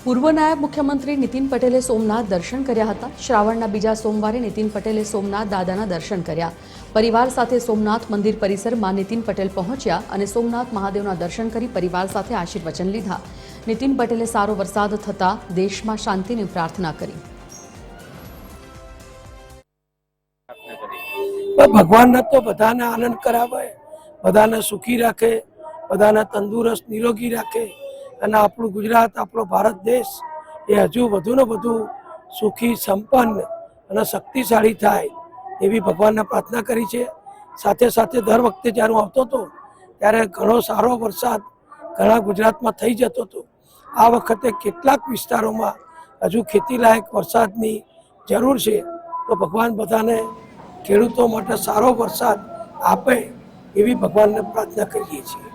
પૂર્વ નાયબ મુખ્યમંત્રી નીતિન પટેલે સોમનાથ દર્શન કર્યા હતા। શ્રાવણના બીજા સોમવારે નીતિન પટેલે સોમનાથ દાદાના દર્શન કર્યા। પરિવાર સાથે સોમનાથ મંદિર પરિસરમાં નીતિન પટેલ પહોંચ્યા અને સોમનાથ મહાદેવના દર્શન કરી પરિવાર સાથે આશીર્વચન લીધા। નીતિન પટેલે સારો વરસાદ થતા દેશમાં શાંતિની પ્રાર્થના કરી। ભગવાનને તો બધાને આનંદ કરાવે, બધાને સુખી રાખે, બધાને તંદુરસ્ત નિરોગી રાખે અને આપણું ગુજરાત, આપણો ભારત દેશ એ હજુ વધુને વધુ સુખી, સંપન્ન અને શક્તિશાળી થાય એવી ભગવાનને પ્રાર્થના કરી છે। સાથે સાથે દર વખતે જ્યારે હું આવતો હતો ત્યારે ઘણો સારો વરસાદ ઘણા ગુજરાતમાં થઈ જતો હતો। આ વખતે કેટલાક વિસ્તારોમાં હજુ ખેતીલાયક વરસાદની જરૂર છે, તો ભગવાન બધાને ખેડૂતો માટે સારો વરસાદ આપે એવી ભગવાનને પ્રાર્થના કરીએ છીએ।